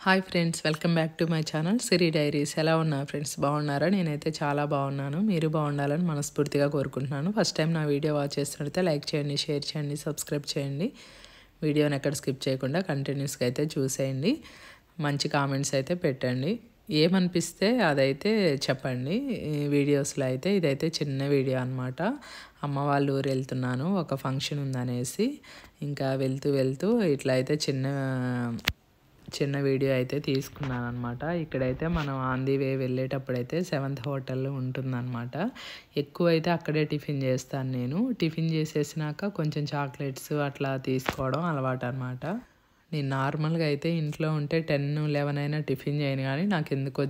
Hi friends, welcome back to my channel Siri diaries. ఎలా ఉన్నారు friends? బాగున్నారా? నేనైతే చాలా బాగున్నాను. మీరు బాగుండాలని మనస్ఫూర్తిగా కోరుకుంటున్నాను. ఫస్ట్ టైం నా వీడియో వాచ్ చేస్తున్నట్లయితే లైక్ చేయండి, షేర్ చేయండి, సబ్స్క్రైబ్ చేయండి. వీడియోని ఎక్కడ స్కిప్ చేయకుండా కంటిన్యూస్గా అయితే చూసేయండి. మంచి కామెంట్స్ అయితే పెట్టండి. ఏమనిపిస్తే అదైతే చెప్పండి. ఈ వీడియోస్లో అయితే ఇదైతే చిన్న వీడియో అనమాట. అమ్మ వాళ్ళ ఊరు వెళ్తున్నాను, ఒక ఫంక్షన్ ఉందనేసి ఇంకా వెళ్తూ ఇట్లా అయితే చిన్న వీడియో అయితే తీసుకున్నాను అనమాట. ఇక్కడైతే మనం ఆన్ ది వే వెళ్ళేటప్పుడైతే 7th హోటల్ ఉంటుందన్నమాట. ఎక్కువైతే అక్కడే టిఫిన్ చేస్తాను నేను. టిఫిన్ చేసేసినాక కొంచెం చాక్లెట్స్ అట్లా తీసుకోవడం అలవాటు అనమాట. నేను నార్మల్గా అయితే ఇంట్లో ఉంటే 10, 11 అయినా టిఫిన్ చేయను, కానీ నాకు ఎందుకో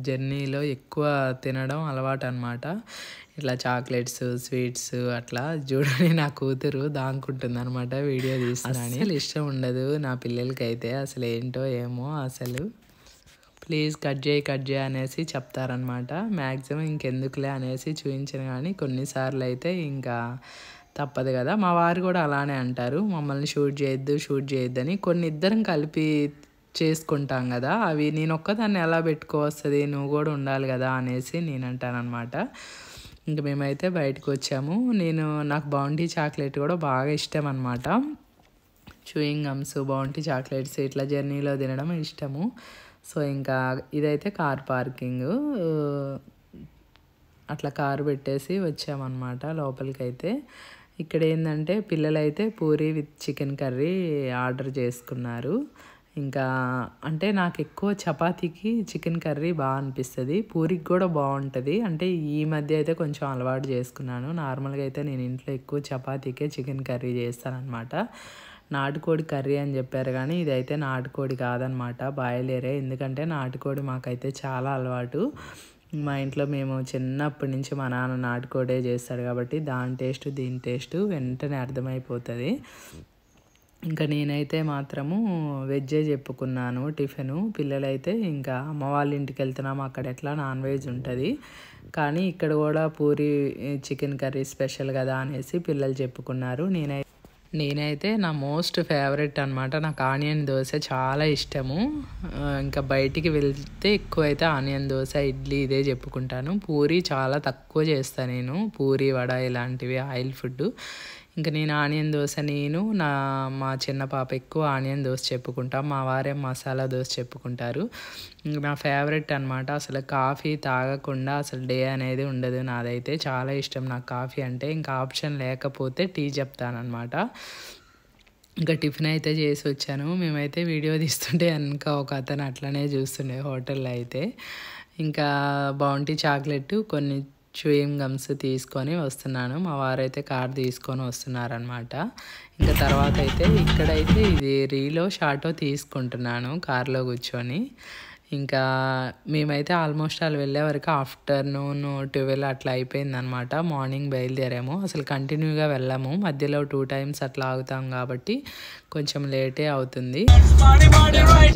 జర్నీలో ఎక్కువ తినడం అలవాటు అనమాట. ఇట్లా చాక్లెట్స్, స్వీట్స్ అట్లా చూడని నా కూతురు దాంకుంటుంది అనమాట. వీడియో తీస్తున్నాను. అసలు ఇష్టం ఉండదు నా పిల్లలకైతే. అసలు ఏంటో ఏమో అసలు. ప్లీజ్ కట్ చేయి అనేసి చెప్తారనమాట. మ్యాక్సిమం ఇంకెందుకులే అనేసి చూపించను, కానీ కొన్నిసార్లు అయితే ఇంకా తప్పదు కదా. మా వారు కూడా అలానే అంటారు, మమ్మల్ని షూట్ చేయొద్దని. కొన్ని ఇద్దరం కలిపి చేసుకుంటాం కదా, అవి నేను ఒక్కదాన్ని ఎలా పెట్టుకోవస్తుంది, నువ్వు కూడా ఉండాలి కదా అనేసి నేను అంటానమాట. ఇంక మేమైతే బయటకు వచ్చాము. నాకు బౌంటీ చాక్లెట్ కూడా బాగా ఇష్టం అనమాట. చూయింగ్ గమ్స్, బౌంటీ చాక్లెట్స్ ఇట్లా జర్నీలో తినడం ఇష్టము. సో ఇంకా ఇదైతే కార్ పార్కింగ్. అట్లా కారు పెట్టేసి వచ్చామన్నమాట లోపలికైతే. ఇక్కడ ఏంటంటే పిల్లలైతే puri with chicken curry order చేసుకున్నారు. ఇంకా అంటే నాకు ఎక్కువ చపాతీకి చికెన్ కర్రీ బాగా అనిపిస్తుంది, పూరికి కూడా బాగుంటుంది. అంటే ఈ మధ్య అయితే కొంచెం అలవాటు చేసుకున్నాను. నార్మల్గా అయితే నేను ఇంట్లో ఎక్కువ చపాతీకే చికెన్ కర్రీ చేస్తానన్నమాట. నాటుకోడి కర్రీ అని చెప్పారు, కానీ ఇదైతే నాటుకోడి కాదనమాట, బాయిలేరే. ఎందుకంటే నాటుకోడి మాకైతే చాలా అలవాటు. మా ఇంట్లో మేము చిన్నప్పటి నుంచి మా నాన్న నాటుకోడే చేస్తాడు కాబట్టి దాని టేస్ట్ దీని టేస్ట్ వెంటనే అర్థమైపోతుంది. ఇంకా నేనైతే మాత్రము వెజ్జే చెప్పుకున్నాను టిఫిను. పిల్లలైతే ఇంకా అమ్మ వాళ్ళ ఇంటికి వెళ్తున్నాము, అక్కడ ఎట్లా నాన్ వెజ్ ఉంటుంది, కానీ ఇక్కడ కూడా పూరి చికెన్ కర్రీ స్పెషల్ కదా అనేసి పిల్లలు చెప్పుకున్నారు. నేనైతే నా మోస్ట్ ఫేవరెట్ అనమాట. నాకు ఆనియన్ దోశ చాలా ఇష్టము. ఇంకా బయటికి వెళ్తే ఎక్కువైతే ఆనియన్ దోశ, ఇడ్లీ ఇదే చెప్పుకుంటాను. పూరి చాలా తక్కువ చేస్తాను నేను, పూరి వడ ఇలాంటివి ఆయిల్ ఫుడ్. ఇంకా నేను ఆనియన్ దోశ, మా చిన్న పాప ఎక్కువ ఆనియన్ దోశ చెప్పుకుంటాం, మా వారే మసాలా దోశ చెప్పుకుంటారు. నా ఫేవరెట్ అనమాట. అసలు కాఫీ తాగకుండా అసలు డే అనేది ఉండదు నాదైతే. చాలా ఇష్టం నాకు కాఫీ అంటే. ఇంకా ఆప్షన్ లేకపోతే టీ చెప్తానమాట. ఇంకా టిఫిన్ అయితే చేసి వచ్చాను. మేమైతే వీడియో తీస్తుంటే ఇంకా ఒక అతను అట్లనే చూస్తుండే హోటల్లో అయితే. ఇంకా బౌంటీ చాక్లెట్, కొన్ని చూయింగ్ గమ్స్ తీసుకొని వస్తున్నాను. మా వారైతే కార్ తీసుకొని వస్తున్నారనమాట. ఇంకా తర్వాత అయితే ఇక్కడైతే ఇది రీలో షార్టో తీసుకుంటున్నాను కార్లో కూర్చొని. ఇంకా మేమైతే ఆల్మోస్ట్ వాళ్ళు వెళ్ళే వరకు ఆఫ్టర్నూన్ 12 అట్లా అయిపోయిందనమాట. మార్నింగ్ బయలుదేరాము. అసలు కంటిన్యూగా వెళ్ళాము, మధ్యలో 2 times అట్లా ఆగుతాం కాబట్టి కొంచెం లేటే అవుతుంది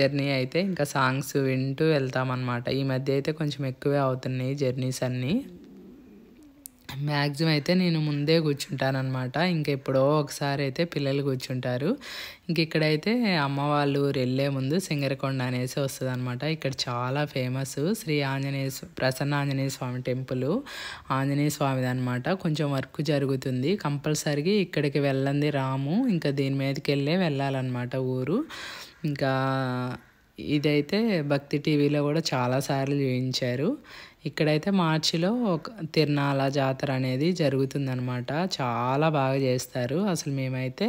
జర్నీ అయితే. ఇంకా సాంగ్స్ వింటూ వెళ్తామన్నమాట. ఈ మధ్య అయితే కొంచెం ఎక్కువే అవుతున్నాయి జర్నీస్ అన్నీ. మ్యాక్సిమం అయితే నేను ముందే కూర్చుంటానమాట. ఇంకెప్పుడో ఒకసారి అయితే పిల్లలు కూర్చుంటారు. ఇంక ఇక్కడైతే అమ్మ వాళ్ళు ఊరు వెళ్ళే ముందు సింగరకొండ అనేసి వస్తుంది అనమాట. ఇక్కడ చాలా ఫేమస్ శ్రీ ప్రసన్న ఆంజనేయ స్వామి టెంపుల్, ఆంజనేయ స్వామిది అనమాట. కొంచెం వర్క్ జరుగుతుంది, కంపల్సరీగా ఇక్కడికి వెళ్ళండి రాము. ఇంకా దీని మీదకి వెళ్ళాలన్నమాట ఊరు. ఇంకా ఇదైతే భక్తి టీవీలో కూడా చాలాసార్లు చూపించారు. ఇక్కడైతే మార్చిలో తిరునాళ్ళ జాతర అనేది జరుగుతుందనమాట. చాలా బాగా చేస్తారు. అసలు మేమైతే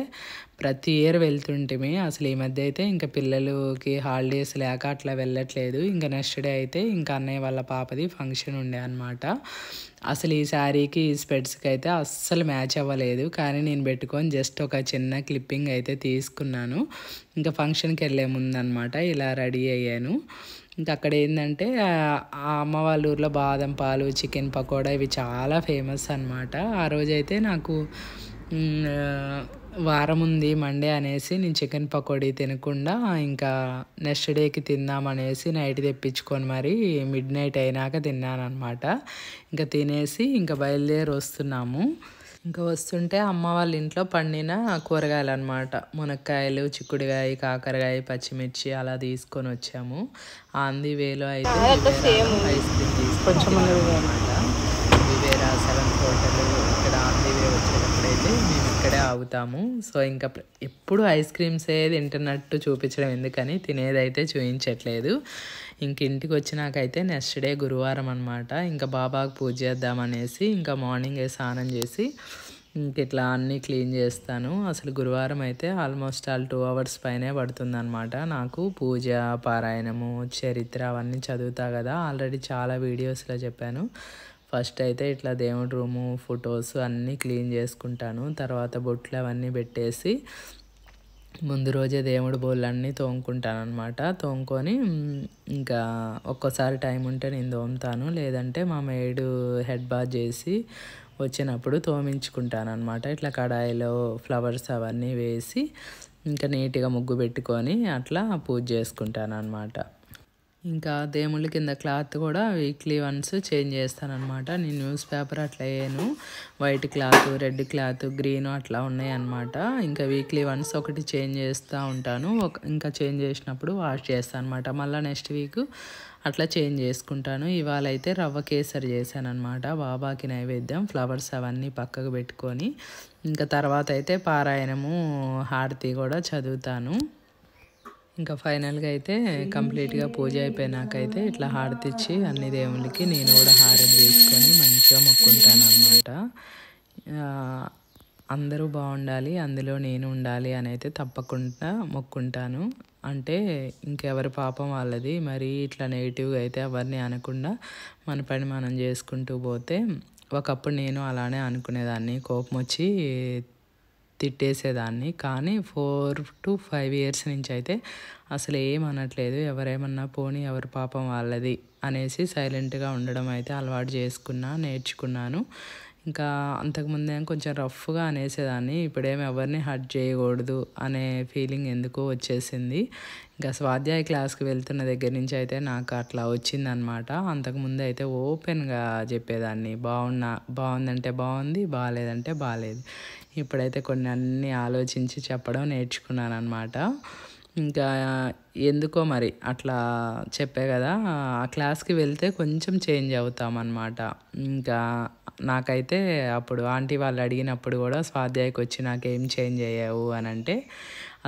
ప్రతి ఇయర్ వెళ్తుంటిమి. అసలు ఈ మధ్య అయితే ఇంకా పిల్లలకి హాలిడేస్ లేక అట్లా వెళ్ళట్లేదు. ఇంకా నెక్స్ట్ డే అయితే ఇంకా అన్నయ్య వాళ్ళ పాపది ఫంక్షన్ ఉండే అనమాట. అసలు ఈ శారీకి ఈ స్పెట్స్కి అయితే అస్సలు మ్యాచ్ అవ్వలేదు, కానీ నేను పెట్టుకొని జస్ట్ ఒక చిన్న క్లిప్పింగ్ అయితే తీసుకున్నాను. ఇంకా ఫంక్షన్కి వెళ్ళే ముందు అనమాట ఇలా రెడీ అయ్యాను. ఇంకా అక్కడ ఏంటంటే ఆ అమ్మ వాళ్ళ ఊర్లో బాదం పాలు, చికెన్ పకోడా ఇవి చాలా ఫేమస్ అనమాట. ఆ రోజైతే నాకు వారం ఉంది మండే అనేసి నేను చికెన్ పకోడీ తినకుండా ఇంకా నెక్స్ట్ డేకి తిందామనేసి నైట్ తెప్పించుకొని మరి మిడ్ నైట్ అయినాక తిన్నాను అనమాట. ఇంకా తినేసి ఇంకా బయలుదేరి వస్తున్నాము. ఇంకా వస్తుంటే అమ్మ వాళ్ళ ఇంట్లో పండిన కూరగాయలు అనమాట. మునక్కాయలు, చిక్కుడుకాయ, కాకరకాయ, పచ్చిమిర్చి అలా తీసుకొని వచ్చాము. ఆన్ ది వేలో అయితే ఐస్ క్రీమ్ తీసుకొచ్చాము అనమాట. వివేరా 7th హోటల్ ఇక్కడ ఆన్ ది వే వచ్చేటప్పుడైతే మేము ఇక్కడే ఆగుతాము. సో ఇంకా ఎప్పుడు ఐస్ క్రీమ్సే తింటున్నట్టు చూపించడం ఎందుకని తినేదైతే చూపించట్లేదు. ఇంక ఇంటికి వచ్చినాకైతే నెక్స్ట్ డే గురువారం అనమాట. ఇంకా బాబాకు పూజ చేద్దామనేసి ఇంకా మార్నింగే స్నానం చేసి ఇంక ఇట్లా అన్నీ క్లీన్ చేస్తాను. అసలు గురువారం అయితే ఆల్మోస్ట్ 2 hours పైనే పడుతుందన్నమాట నాకు. పూజ, పారాయణము, చరిత్ర అవన్నీ చదువుతా కదా, ఆల్రెడీ చాలా వీడియోస్లో చెప్పాను. ఫస్ట్ అయితే ఇట్లా దేవుడి రూము, ఫొటోస్ అన్నీ క్లీన్ చేసుకుంటాను. తర్వాత బొట్లు అవన్నీ పెట్టేసి ముందు రోజే దేవుడి బోళ్ళన్నీ తోముకుంటాను అనమాట. తోముకొని ఇంకా ఒక్కోసారి టైం ఉంటే నేను తోముతాను, లేదంటే మా మేడు హెడ్ బాత్ చేసి వచ్చినప్పుడు తోమించుకుంటాను అనమాట. ఇట్లా కడాయిలో ఫ్లవర్స్ అవన్నీ వేసి ఇంకా నీట్గా ముగ్గు పెట్టుకొని అట్లా పూజ చేసుకుంటాను అనమాట. ఇంకా దేవుళ్ళ కింద క్లాత్ కూడా వీక్లీ వన్స్ చేంజ్ చేస్తానమాట. నేను న్యూస్ పేపర్ అట్లా వేయను, white cloth, red cloth, green అట్లా ఉన్నాయి అనమాట. ఇంకా వీక్లీ వన్స్ ఒకటి చేంజ్ చేస్తూ ఉంటాను. ఇంకా చేంజ్ చేసినప్పుడు వాష్ చేస్తాను అనమాట. మళ్ళీ నెక్స్ట్ వీక్ అట్లా చేంజ్ చేసుకుంటాను. ఇవాళ అయితే రవ్వ కేసరి చేశాను అనమాట. బాబాకి నైవేద్యం, ఫ్లవర్స్ అవన్నీ పక్కకు పెట్టుకొని ఇంకా తర్వాత అయితే పారాయణము, హారతి కూడా చదువుతాను. ఇంకా ఫైనల్గా అయితే కంప్లీట్గా పూజ అయిపోయినాకైతే ఇట్లా హారతి ఇచ్చి అన్ని దేవుళ్ళకి నేను కూడా హారతి తీసుకొని మంచిగా మొక్కుంటాను అనమాట. అందరూ బాగుండాలి, అందులో నేను ఉండాలి అని అయితే తప్పకుండా మొక్కుంటాను. అంటే ఇంకెవరి పాపం వాళ్ళది, మరి ఇట్లా నెగిటివ్గా అయితే ఎవరిని అనకుండా మన పని మనం చేసుకుంటూ పోతే, ఒకప్పుడు నేను అలానే అనుకునేదాన్ని, కోపం వచ్చి తిట్టేసేదాన్ని. కానీ 4 to 5 years నుంచి అయితే అసలు ఏమనట్లేదు. ఎవరేమన్నా పోనీ ఎవరి పాపం వాళ్ళది అనేసి సైలెంట్గా ఉండడం అయితే అలవాటు నేర్చుకున్నాను. ఇంకా అంతకుముందే కొంచెం రఫ్గా అనేసేదాన్ని. ఇప్పుడేమో ఎవరిని హర్ట్ చేయకూడదు అనే ఫీలింగ్ ఎందుకో వచ్చేసింది. ఇంకా స్వాధ్యాయ క్లాస్కి వెళ్తున్న దగ్గర నుంచి అయితే నాకు అట్లా వచ్చిందనమాట. అంతకుముందు అయితే ఓపెన్గా చెప్పేదాన్ని, బాగుందంటే బాగుంది, బాగాలేదంటే బాగాలేదు. ఇప్పుడైతే కొన్ని అన్నీ ఆలోచించి చెప్పడం నేర్చుకున్నాను అనమాట. ఇంకా ఎందుకో మరి అట్లా చెప్పే కదా, ఆ క్లాస్కి వెళ్తే కొంచెం చేంజ్ అవుతామన్నమాట. ఇంకా నాకైతే అప్పుడు ఆంటీ వాళ్ళు అడిగినప్పుడు కూడా స్వాధ్యాయకి వచ్చి నాకేం చేంజ్ అయ్యావు అని అంటే,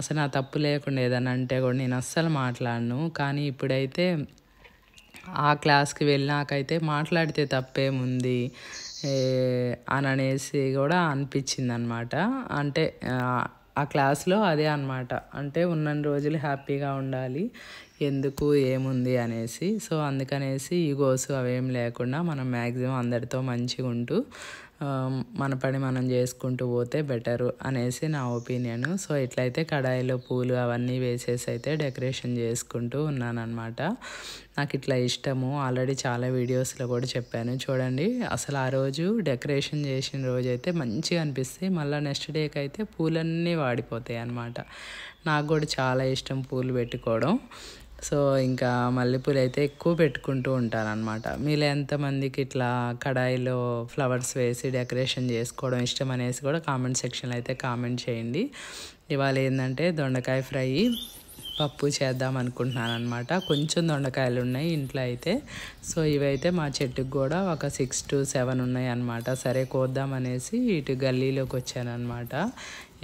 అసలు నా తప్పు లేకుండా ఏదన్నా అంటే కూడా నేను అస్సలు మాట్లాడను. కానీ ఇప్పుడైతే ఆ క్లాస్కి వెళ్ళినాకైతే మాట్లాడితే తప్పేముంది అని అనేసి కూడా అనిపించింది అనమాట. అంటే ఆ క్లాస్లో అదే అనమాట. అంటే ఉన్నన్ని రోజులు హ్యాపీగా ఉండాలి, ఎందుకు ఏముంది అనేసి. సో అందుకనేసి ఈగోస్ అవేం లేకుండా మనం మ్యాక్సిమం అందరితో మంచిగా ఉంటూ మన పని మనం చేసుకుంటూ పోతే బెటరు అనేసి నా ఒపీనియన్. సో ఇట్లయితే కడాయిలో పూలు అవన్నీ వేసేసి అయితే డెకరేషన్ చేసుకుంటూ ఉన్నానన్నమాట. నాకు ఇట్లా ఇష్టము, ఆల్రెడీ చాలా వీడియోస్లో కూడా చెప్పాను చూడండి. అసలు ఆ రోజు డెకరేషన్ చేసిన రోజు అయితే మంచిగా అనిపిస్తాయి, మళ్ళీ నెక్స్ట్ డేకి అయితే పూలన్నీ వాడిపోతాయి అన్నమాట. నాకు కూడా చాలా ఇష్టం పూలు పెట్టుకోవడం. సో ఇంకా మల్లెపూలు అయితే ఎక్కువ పెట్టుకుంటూ ఉంటాను అనమాట. మీలో ఎంతమందికి ఇట్లా కడాయిలో ఫ్లవర్స్ వేసి డెకరేషన్ చేసుకోవడం ఇష్టం అనేసి కూడా కామెంట్ సెక్షన్లో అయితే కామెంట్ చేయండి. ఇవాళ ఏంటంటే దొండకాయ ఫ్రై, పప్పు చేద్దాం అనుకుంటున్నాను అనమాట. కొంచెం దొండకాయలు ఉన్నాయి ఇంట్లో అయితే. సో ఇవైతే మా చెట్టుకు కూడా ఒక 6 to 7 ఉన్నాయి అనమాట. సరే కోద్దామనేసి ఇటు గల్లీలోకి వచ్చాను అనమాట.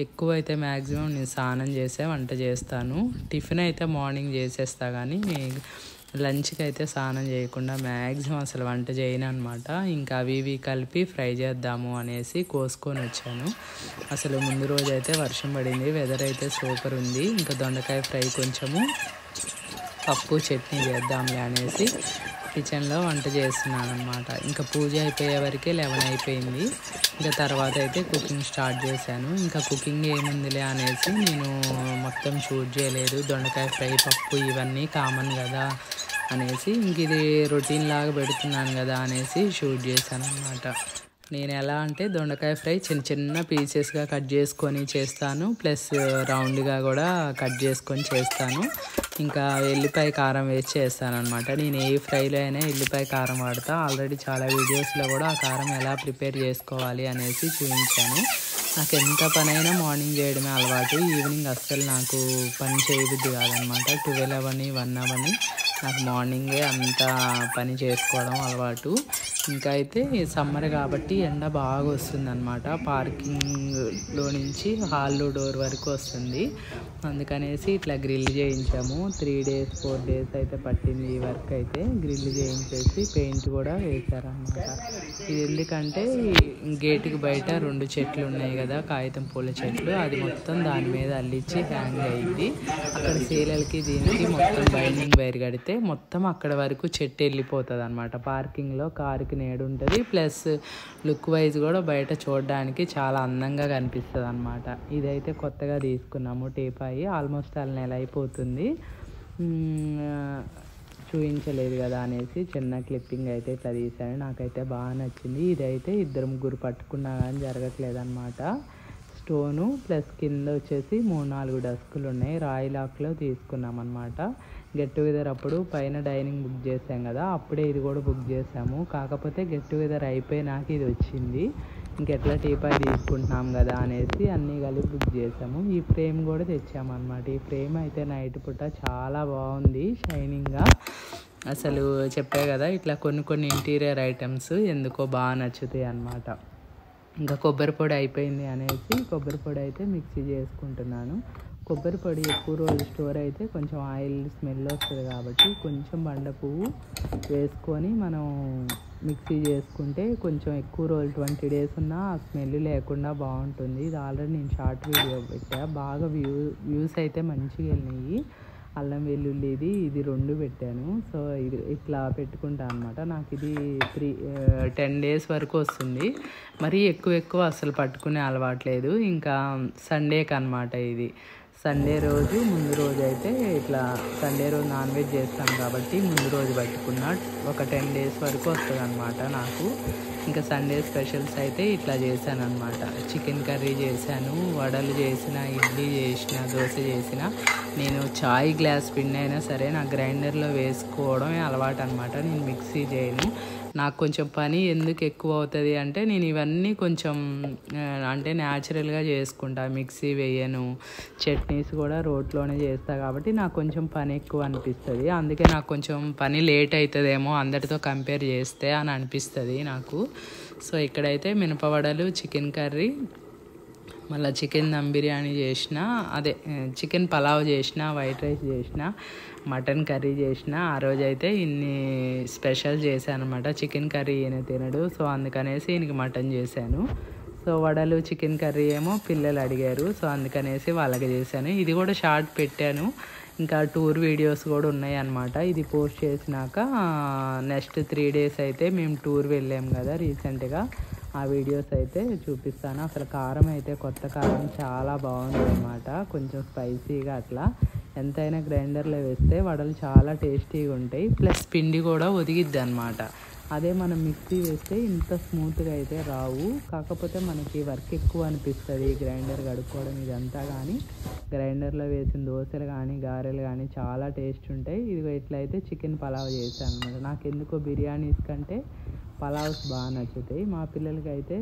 ఎక్కువ అయితే మ్యాక్సిమం నేను స్నానం చేసే వంట చేస్తాను. టిఫిన్ అయితే మార్నింగ్ చేసేస్తా, కానీ లంచ్కి అయితే స్నానం చేయకుండా మ్యాక్సిమం అసలు వంట చేయను అనమాట. ఇంకా అవి ఇవి కలిపి ఫ్రై చేద్దాము అనేసి కోసుకొని వచ్చాను. అసలు ముందు రోజు అయితే వర్షం పడింది, వెదర్ అయితే సూపర్ ఉంది. ఇంకా దొండకాయ ఫ్రై కొంచెము, పప్పు చట్నీ చేద్దాంలే అనేసి కిచెన్లో వంట చేస్తున్నాను అనమాట. ఇంకా పూజ అయిపోయే వరకే 11 అయిపోయింది. ఇంకా తర్వాత అయితే కుకింగ్ స్టార్ట్ చేశాను. ఇంకా కుకింగ్ ఏముందిలే అనేసి నేను మొత్తం షూట్ చేయలేదు. దొండకాయ ఫ్రై, పప్పు ఇవన్నీ కామన్ కదా అనేసి ఇంక ఇది రొటీన్ లాగా పెడుతున్నాను కదా అనేసి షూట్ చేశాను అనమాట. నేను ఎలా అంటే దొండకాయ ఫ్రై చిన్న చిన్న పీసెస్గా కట్ చేసుకొని చేస్తాను, ప్లస్ రౌండ్గా కూడా కట్ చేసుకొని చేస్తాను. ఇంకా ఎల్లిపాయ కారం వేసి చేస్తాను అనమాట. నేను ఏ ఫ్రైలో అయినా ఎల్లిపాయ కారం వాడతా. ఆల్రెడీ చాలా వీడియోస్లో కూడా ఆ కారం ఎలా ప్రిపేర్ చేసుకోవాలి అనేసి చూపించాను. నాకు ఎంత పనైనా మార్నింగ్ చేయడమే అలవాటు. ఈవినింగ్ అస్సలు నాకు పని చేయబుద్ధి కాదనమాట. 12 అవని 1 అవని నాకు మార్నింగే అంతా పని చేసుకోవడం అలవాటు. ఇంకా అయితే సమ్మర్ కాబట్టి ఎండ బాగా వస్తుందన్నమాట. పార్కింగ్లో నుంచి హాల్లో డోర్ వరకు వస్తుంది. అందుకనేసి ఇట్లా గ్రిల్ చేయించాము. 3 డేస్ 4 డేస్ అయితే పట్టింది ఈ వర్క్ అయితే. గ్రిల్ చేయించేసి పెయింట్ కూడా వేశారనమాట. ఇది ఎందుకంటే గేటుకి బయట 2 చెట్లు ఉన్నాయి కదా, కాగితం పూల చెట్లు, అది మొత్తం దాని మీద అల్లించి హ్యాంగ్ అయ్యింది. అక్కడ సీలలకి దీనికి మొత్తం బైండింగ్ వైర్ కడితే మొత్తం అక్కడ వరకు చెట్టు వెళ్ళిపోతుంది అనమాట. పార్కింగ్లో కారుకి నేడు ఉంటుంది, ప్లస్ లుక్ వైజ్ కూడా బయట చూడడానికి చాలా అందంగా కనిపిస్తుంది అనమాట. ఇదైతే కొత్తగా తీసుకున్నాము టీపాయి. ఆల్మోస్ట్ 1 నెల అయిపోతుంది. చూపించలేదు కదా అనేసి చిన్న క్లిప్పింగ్ అయితే ఇట్లా తీసాను. నాకైతే బాగా నచ్చింది. ఇదైతే 2-3 పట్టుకున్నా కానీ జరగట్లేదు అనమాట. స్టోను ప్లస్ కింద వచ్చేసి 3-4 డస్కులు ఉన్నాయి. రాయి లాక్లో తీసుకున్నాం అనమాట. గెట్ టుగెదర్ అప్పుడు పైన డైనింగ్ బుక్ చేసాం కదా, అప్పుడే ఇది కూడా బుక్ చేసాము. కాకపోతే గెట్ టుగెదర్ అయిపోయినాక ఇది వచ్చింది. ఇంకెట్లా టీపాయ్ తీసుకుంటున్నాం కదా అనేసి అన్నీ కలిపి బుక్ చేసాము. ఈ ఫ్రేమ్ కూడా తెచ్చామన్నమాట. ఈ ఫ్రేమ్ అయితే నైట్ పూట చాలా బాగుంది, షైనింగ్గా. అసలు చెప్పే కదా ఇట్లా కొన్ని ఇంటీరియర్ ఐటమ్స్ ఎందుకో బాగా నచ్చుతాయి అన్నమాట. ఇంకా కొబ్బరి పొడి అయిపోయింది అనేసి కొబ్బరి పొడి అయితే మిక్సీ చేసుకుంటున్నాను. కొబ్బరి పొడి ఎక్కువ రోజు స్టోర్ అయితే కొంచెం ఆయిల్ స్మెల్ వస్తుంది కాబట్టి కొంచెం బండ పువ్వు వేసుకొని మనం మిక్సీ చేసుకుంటే కొంచెం ఎక్కువ రోజులు 20 డేస్ ఉన్నా ఆ స్మెల్ లేకుండా బాగుంటుంది. ఇది ఆల్రెడీ నేను షార్ట్ వీడియో పెట్టా, బాగా వ్యూస్ అయితే మంచిగా వెళ్ళినాయి. అల్లం వెల్లుల్లి ఇది 2 పెట్టాను. సో ఇది ఇట్లా పెట్టుకుంటాను అనమాట. నాకు ఇది 10 డేస్ వరకు వస్తుంది. మరీ ఎక్కువ అసలు పట్టుకునే అలవాట్లేదు. ఇంకా సండేకి అనమాట. ఇది సండే రోజు ముందు రోజు అయితే ఇట్లా సండే రోజు నాన్ వెజ్ చేస్తాం కాబట్టి ముందు రోజు పట్టుకున్న ఒక 10 డేస్ వరకు వస్తుంది అనమాట నాకు. ఇంకా సండే స్పెషల్స్ అయితే ఇట్లా చేశాను అనమాట. చికెన్ కర్రీ చేశాను, వడలు చేసిన, ఇడ్లీ చేసిన, దోశ చేసిన. నేను చాయ్ గ్లాస్ పిండి అయినా సరే నాకు గ్రైండర్లో వేసుకోవడమే అలవాటు అనమాట. నేను మిక్సీ చేయను. నాకు కొంచెం పని ఎందుకు ఎక్కువ అవుతుంది అంటే నేను ఇవన్నీ కొంచెం అంటే న్యాచురల్గా చేసుకుంటా, మిక్సీ వేయను. చట్నీస్ కూడా రోట్లోనే చేస్తా కాబట్టి నాకు కొంచెం పని ఎక్కువ అనిపిస్తుంది. అందుకే నాకు కొంచెం పని లేట్ అవుతుందేమో అందరితో కంపేర్ చేస్తే అని అనిపిస్తుంది నాకు. సో ఇక్కడైతే మినపవడలు, చికెన్ కర్రీ, మళ్ళీ చికెన్ దమ్ బిర్యానీ చేసిన, అదే చికెన్ పలావ్ చేసిన, వైట్ రైస్ చేసిన, మటన్ కర్రీ చేసిన. ఆ రోజైతే ఇన్ని స్పెషల్ చేశాను అనమాట. చికెన్ కర్రీ ఈయన తినడు, సో అందుకనేసి ఈయనకి మటన్ చేశాను. సో వడలు, చికెన్ కర్రీ ఏమో పిల్లలు అడిగారు, సో అందుకనేసి వాళ్ళకి చేశాను. ఇది కూడా షార్ట్ పెట్టాను. ఇంకా టూర్ వీడియోస్ కూడా ఉన్నాయి అన్నమాట. ఇది పోస్ట్ చేసినాక నెక్స్ట్ 3 డేస్ అయితే మేము టూర్ వెళ్ళాము కదా రీసెంట్గా, ఆ వీడియోస్ అయితే చూపిస్తాను. అసలు కారం అయితే కొత్త కారం చాలా బాగుంది అనమాట. కొంచెం స్పైసీగా అట్లా. ఎంతైనా గ్రైండర్లో వేస్తే వడలు చాలా టేస్టీగా ఉంటాయి, ప్లస్ పిండి కూడా ఒదిగిద్ది అనమాట. అదే మనం మిక్సీ వేస్తే ఇంత స్మూత్గా అయితే రావు. కాకపోతే మనకి వర్క్ ఎక్కువ అనిపిస్తుంది గ్రైండర్ కడుక్కోవడం ఇదంతా. కానీ గ్రైండర్లో వేసిన దోశలు కానీ గారెలు కానీ చాలా టేస్ట్ ఉంటాయి. ఇది ఇట్లయితే చికెన్ పలావ్ చేశాను అనమాట. నాకు ఎందుకో బిర్యానీస్ కంటే పలావ్స్ బాగా నచ్చుతాయి. మా పిల్లలకి అయితే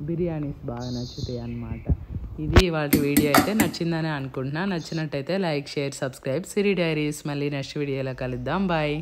బిర్యానీస్ బాగా నచ్చుతాయి అన్నమాట. ఇది వాటి వీడియో అయితే నచ్చిందని అనుకుంటున్నా. నచ్చినట్టయితే లైక్, షేర్, సబ్స్క్రైబ్ సిరి డైరీస్. మళ్ళీ నెక్స్ట్ వీడియోలో కలుద్దాం. బాయ్.